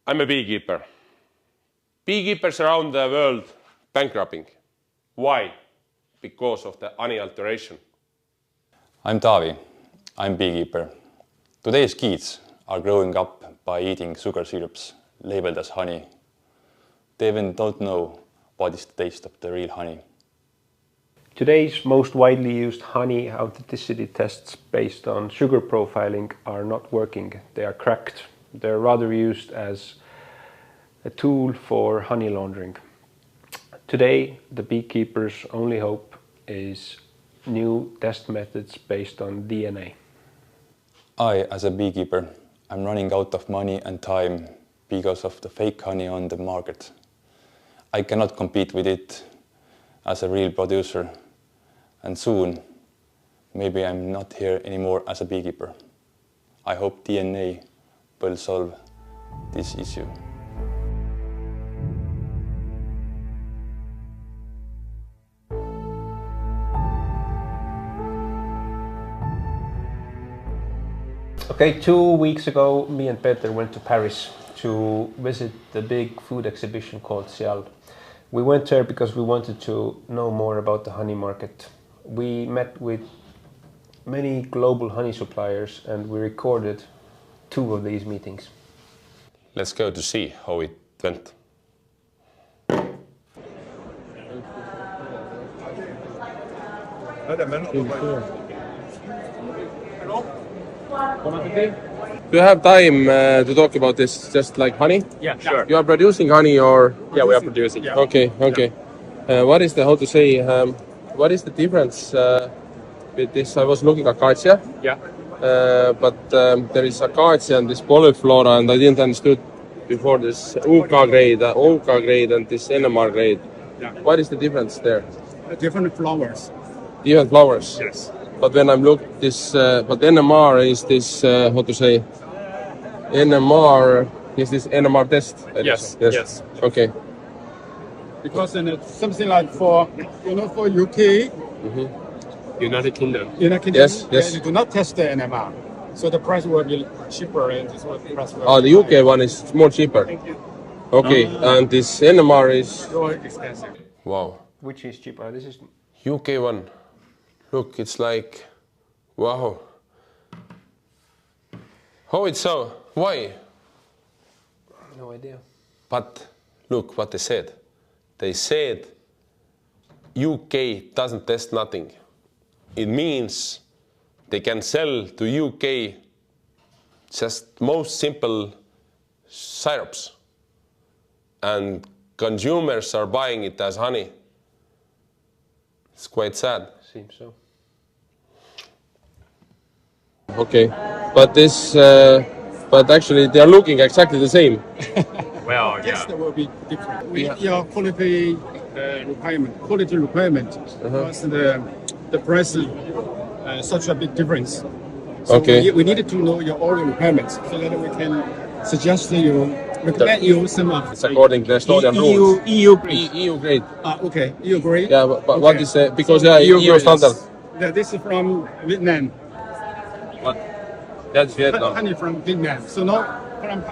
I'm a beekeeper. Beekeepers around the world bankrupting. Why? Because of the honey alteration. I'm Taavi. I'm beekeeper. Today's kids are growing up by eating sugar syrups labeled as honey. They even don't know what is the taste of the real honey. Today's most widely used honey authenticity tests based on sugar profiling are not working. They are cracked. They're rather used as a tool for honey laundering. Today, the beekeeper's only hope is new test methods based on DNA. I, as a beekeeper, am running out of money and time because of the fake honey on the market. I cannot compete with it as a real producer, and soon, maybe I'm not here anymore as a beekeeper. I hope DNA will solve this issue. Okay, 2 weeks ago, me and Peter went to Paris to visit the big food exhibition called Cial. We went there because we wanted to know more about the honey market. We met with many global honey suppliers and we recorded 2 of these meetings. Let's go to see how it went. Do you have time to talk about this, just like honey? Yeah, sure. You are producing honey or? Yeah, we are producing. Yeah. Okay. What is the, how to say, what is the difference with this? I was looking at acacia, Yeah. but there is acacia and this polyflora, and I didn't understood before this UK grade and this NMR grade. Yeah. What is the difference there? Different flowers. Different flowers. Yes. But when I'm looking this, but NMR is this, how to say, NMR is this NMR test? Yes. Yes. Okay. Because then it's something like for for UK, United Kingdom. Yes. They do not test the NMR, so the price will be cheaper and this will price will Oh, the UK one is more cheaper. Okay, and this NMR is more expensive. Wow. Which is cheaper? This is UK one. Look, it's like, wow. How it's so? Why? no idea. But look what they said. They said UK doesn't test nothing. It means they can sell to UK just most simple syrups. And consumers are buying it as honey. It's quite sad. Seems so. okay, but this, but actually they are looking exactly the same. Well, Yes, that will be different. We your quality requirement because the price such a big difference. So Okay. we needed to know your own requirements so that we can suggest you, recommend you some of It's according to the Estonian rules. EU grade. EU grade. Okay, EU grade. Yeah, but what Okay. is because So EU grade standard? This is from Vietnam. That's Vietnam. Honey from Vietnam. So now from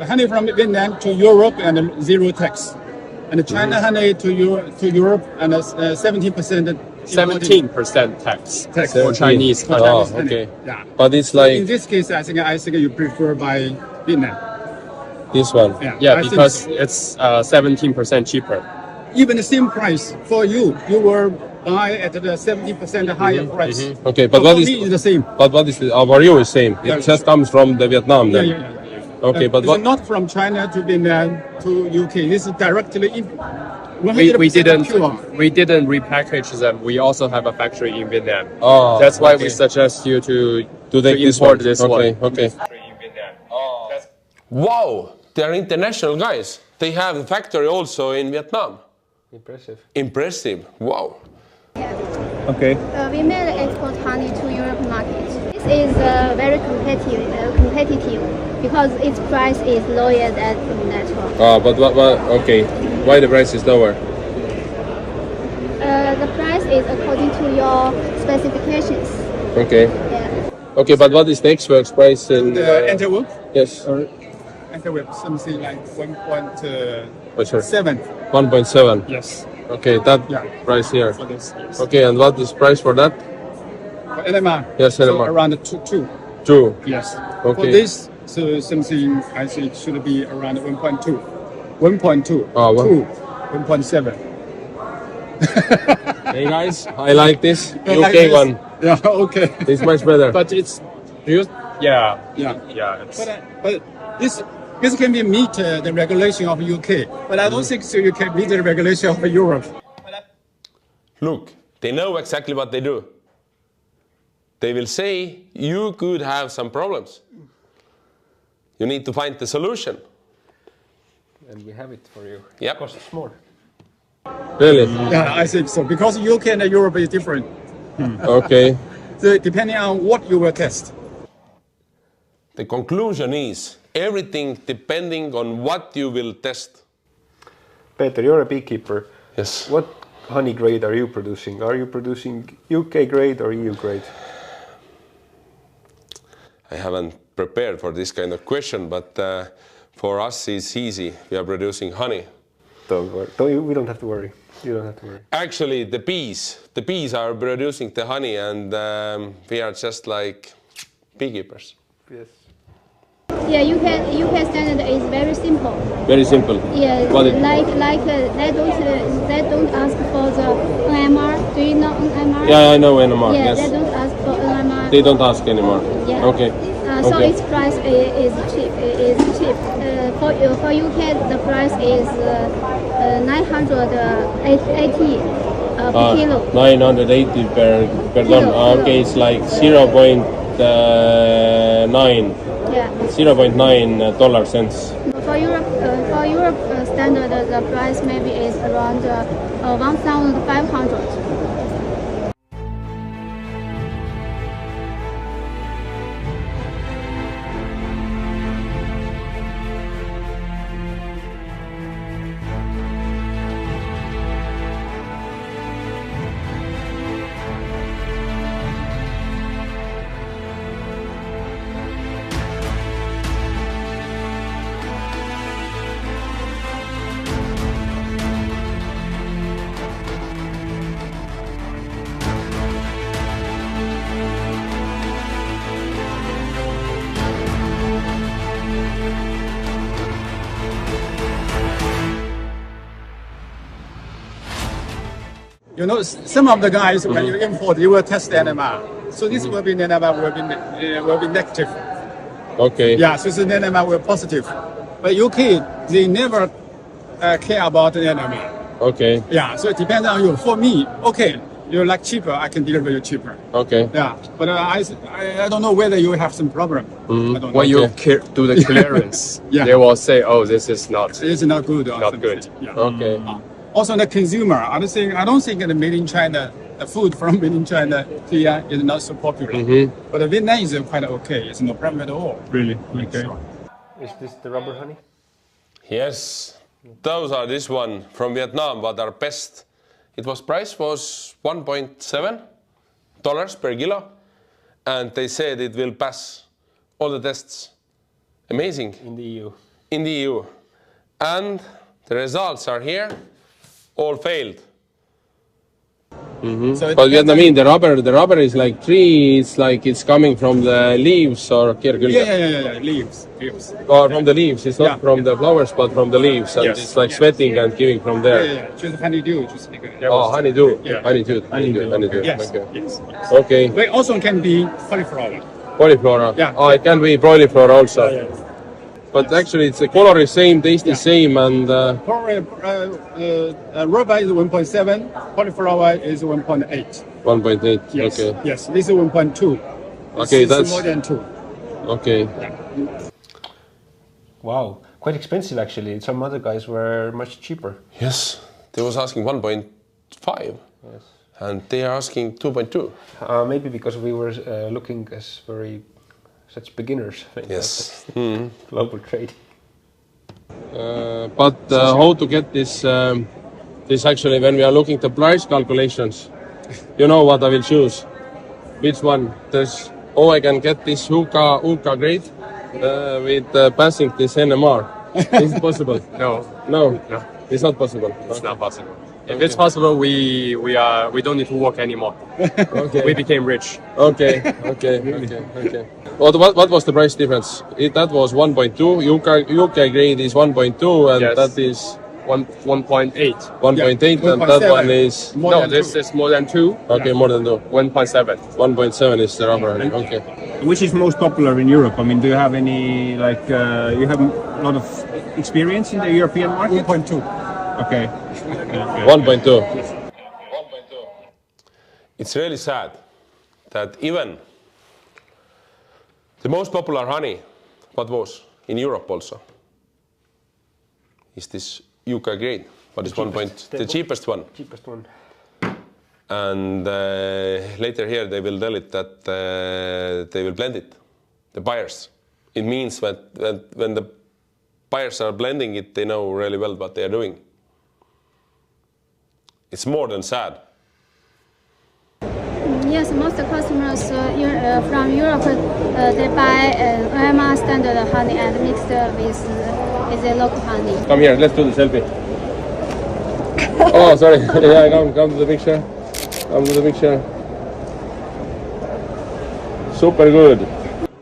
honey from Vietnam to Europe and zero tax. And the China honey to Europe and 17%. 17% tax Tax. for Chinese honey. Oh, honey. okay. Yeah. But it's In like this case, I think you prefer by Vietnam. this one. Yeah, I think because it's 17% cheaper. even the same price for you, you will buy at the 70% higher price. Okay, but So what for is? me, it's the same. But what is the, our you is same. It just comes from the Vietnam then. Yeah. Okay, but it's what? not from China to Vietnam to UK. This is directly in. 100% We pure. didn't repackage them. We also have a factory in Vietnam. Oh, That's why okay. we suggest you to take this import one. this Okay, one. okay. In Vietnam. That's Wow, they're international guys. They have a factory also in Vietnam. Impressive. Impressive. Wow. Okay. We mainly export honey to Europe market. This is very competitive because its price is lower than natural. But what? Okay, why the price is lower? The price is according to your specifications. Okay. Yeah. Okay, but what is the expert's price in? The Interwood. Yes. I think we have something like Oh, sure. 1.7. 1.7. Yes. Okay, that Yeah. price here. For this. Yes. Okay, and what is price for that? For NMR. Yes, so NMR. around 2. 2. Yes. Okay. For this, so something I think should be around 1.2. 1.2. Oh, 2. 1.7. Hey guys, I like this I UK like this. one. Yeah. Okay. It's much better. But it's You? Yeah, yeah. yeah. It's, But this can be meet the regulation of UK. But I don't think so. You can meet the regulation of Europe. Look, they know exactly what they do. They will say you could have some problems. You need to find the solution. And we have it for you. Yep. It costs more. Really? Yeah, I think so. Because UK and Europe is different. Okay. So depending on what you will test. The conclusion is everything depending on what you will test. Peter, you're a beekeeper. Yes. What honey grade are you producing? Are you producing UK grade or EU grade? I haven't prepared for this kind of question, but for us it's easy. We are producing honey. Don't worry. We don't have to worry. You don't have to worry. Actually, the bees are producing the honey, and we are just like beekeepers. Yes. Yeah, UK standard is very simple. Very simple. Yeah, What it- they don't ask for the NMR. Do you know NMR? Yeah, I know NMR. Yeah, Yes. they don't ask for NMR. They don't ask anymore. Yeah. Okay. So Okay. its price is cheap. For UK, the price is 980 per kilo. 980 per ton. Kilo. Okay, it's like 0.9 Yeah. $0.9 For Europe standard, the price maybe is around 1,500. You know, some of the guys, when you import, you will test NMR. So this will be NMR will be negative. Okay. Yeah, so the NMR will positive. But UK, they never care about the NMR. Okay. Yeah, so it depends on you. For me, okay, you like cheaper, I can deliver you cheaper. Okay. Yeah, but I don't know whether you have some problem. I don't know. when you do the clearance, Yeah. they will say, "Oh, this is not." It's not good. or Not something. good. Yeah. Okay. Also, the consumer, I don't think the made in China, the food from made in China here is not so popular. But the Vietnam is quite okay. It's no problem at all. Really? Okay. Is this the rubber honey? Yes, those are this one from Vietnam, what are best. It was price was $1.7 per kilo, and they said it will pass all the tests. Amazing. In the EU. In the EU. And the results are here, all failed. So it But depends on- Vietnamese, the rubber is like tree. It's like it's coming from the leaves or Yeah. Leaves. or from the leaves. It's not Yeah. from the flowers, but from the leaves, and Yes. it's like sweating and giving from there. Just honeydew, just like Oh, honeydew. Yeah. Honeydew. Yes. Okay. Yes. Okay. But also can be cauliflower. Cauliflower. Yeah. Oh, it can be cauliflower also. But actually, it's the color is same, taste is same, and Rubber is 1.7, cauliflower is 1.8. 1.8. Yes. Okay. Yes, this is 1.2. Okay, It's that's- more than 2. Okay. Wow, quite expensive actually. Some other guys were much cheaper. Yes, they was asking 1.5, Yes. and they are asking 2.2. Maybe because we were looking as such beginners. Yes. Global trade. But how to get this? This actually, when we are looking the price calculations, you know what I will choose. Which one? There's. Oh, I can get this Huka grade. with passing this NMR. Is it possible? No, No, no, it's not possible. it's not possible. If it's possible, we don't need to work anymore. Okay. We became rich. Okay. What was the price difference? That was 1.2. UK grade is 1.2, and Yes. that is 1.8. 1.8, and that 1.7. one is No, this is more than 2. okay, more than 2. 1.7. 1.7 is the rubber. Okay. Which is most popular in Europe? I mean, do you have any, like, you have a lot of experience in the European market? 1.2. Okay. 1.2. It's really sad that even the most popular honey, what was in Europe also, is this UK grade. What is the cheapest one? Cheapest one. And later here they will tell it that they will blend it, the buyers. It means that when the buyers are blending it, they know really well what they are doing. It's more than sad. Yes, most customers from Europe they buy OMR standard honey and mixed with the local honey. Come here, let's do the selfie. Oh, sorry. Yeah, come to the picture. Come to the picture. Super good.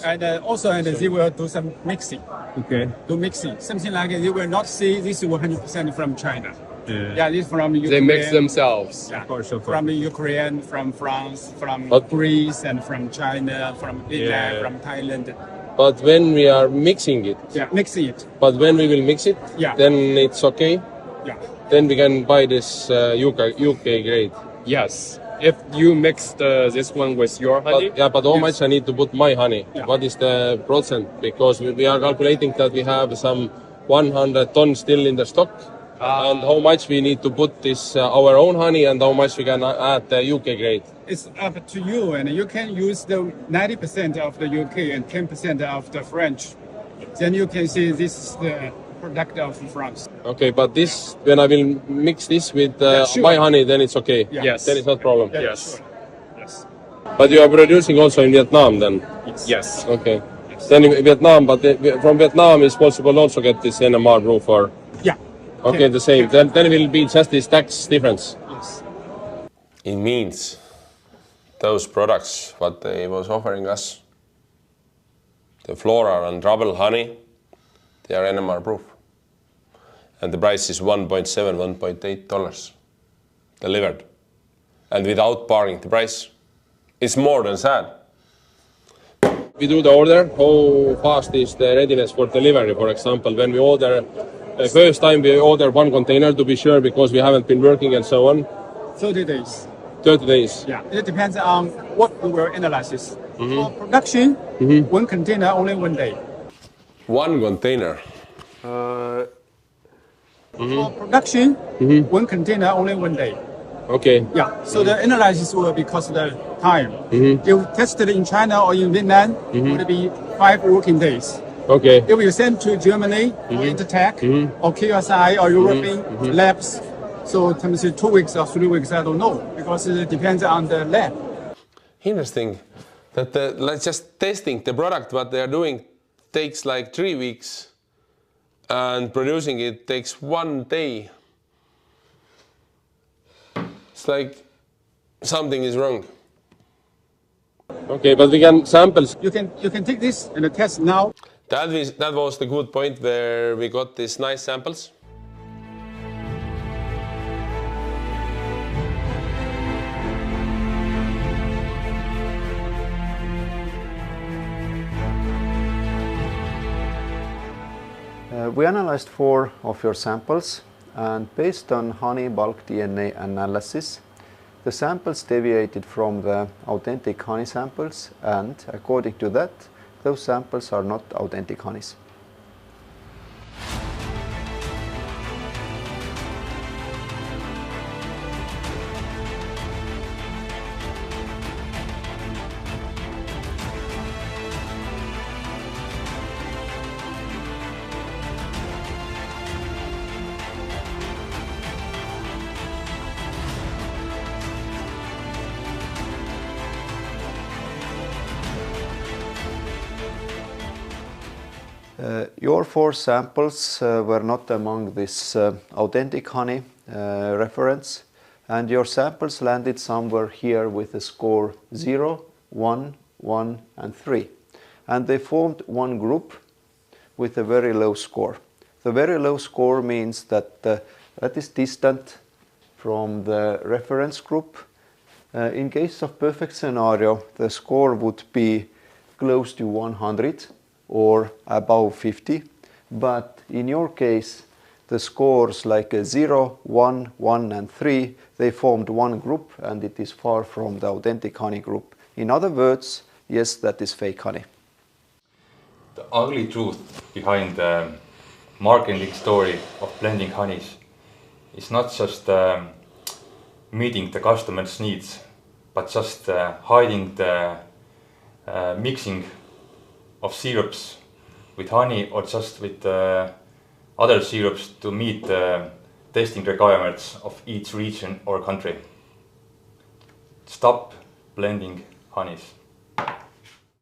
And also, they will do some mixing. Okay. Do mixing. Something like you will not see this is 100% from China. Yeah, this is from Ukraine. They mix themselves. Yeah. Of course. From Ukraine, from France, from But- Greece, and from China, from Vietnam, from Thailand. But when we are mixing it, Yeah, mixing it. but when we will mix it, Yeah. then it's okay. Yeah. Then we can buy this UK grade. Yes. If you mix this one with your honey, But how much I need to put my honey? Yeah. What is the percent? Because we are calculating that we have some 100 tons still in the stock. And how much we need to put this our own honey, and how much we can add the UK grade. It's up to you, and you can use the 90% of the UK and 10% of the French. Then you can see this is the product of France. Okay, but this when I will mix this with sure. my honey, then it's okay. Yeah. Yes. Then it's not problem. Yeah, Yes. sure. Yes. But you are producing also in Vietnam then. yes. Okay. Then in Vietnam, but from Vietnam it's possible also get this NMR proof or Yeah. okay the same. Then it will be just this tax difference. Yes. It means those products what they was offering us, the Flora and Trouble honey, they are NMR proof. And the price is $1.7, $1.8 delivered. And without barring the price, it's more than sad. We do the order. How fast is the readiness for delivery? For example, when we order, first time we order 1 container to be sure because we haven't been working and so on. 30 days. 30 days. Yeah. It depends on what we will analyze. For production, 1 container only 1 day. 1 container. For production, 1 container only 1 day. Okay. Yeah. So the analysis will be cost the time. If you tested in China or in Vietnam, it will be 5 working days. Okay. If you send to Germany or Intertech or QSI or European labs, so it can say 2 weeks or 3 weeks, I don't know, because it depends on the lab. Interesting that like just testing the product, what they are doing, takes like 3 weeks, and producing it takes 1 day. It's like something is wrong. Okay, but we can samples. You can take this and test now. That was the good point where we got these nice samples. We analyzed 4 of your samples, and based on honey bulk DNA analysis, the samples deviated from the authentic honey samples, and according to that, those samples are not authentic honeys. Your 4 samples were not among this authentic honey reference, and your samples landed somewhere here with a score 0, 1, 1 and 3. And they formed one group with a very low score. The very low score means that that is distant from the reference group. In case of perfect scenario, the score would be close to 100 or above 50. But in your case, the scores like a 0, 1, 1 and 3, they formed one group, and it is far from the authentic honey group. In other words, yes, that is fake honey. The ugly truth behind the marketing story of blending honeys is not just meeting the customer's needs, but just hiding the mixing of syrups with honey or just with other syrups to meet the tasting requirements of each region or country. Stop blending honeys.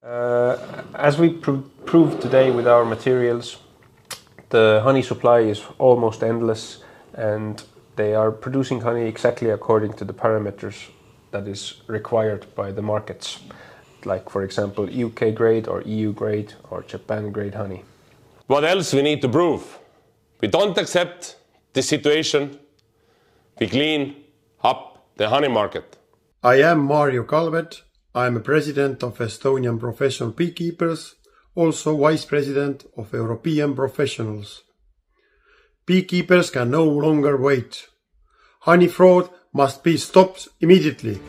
As we proved today with our materials, the honey supply is almost endless, and they are producing honey exactly according to the parameters that is required by the markets, like for example UK grade or EU grade or Japan grade honey. What else we need to prove? We don't accept this situation. We clean up the honey market. I am Mario Kalvet. I am a president of Estonian Professional Beekeepers, also vice president of European Professionals. Beekeepers can no longer wait. Honey fraud must be stopped immediately.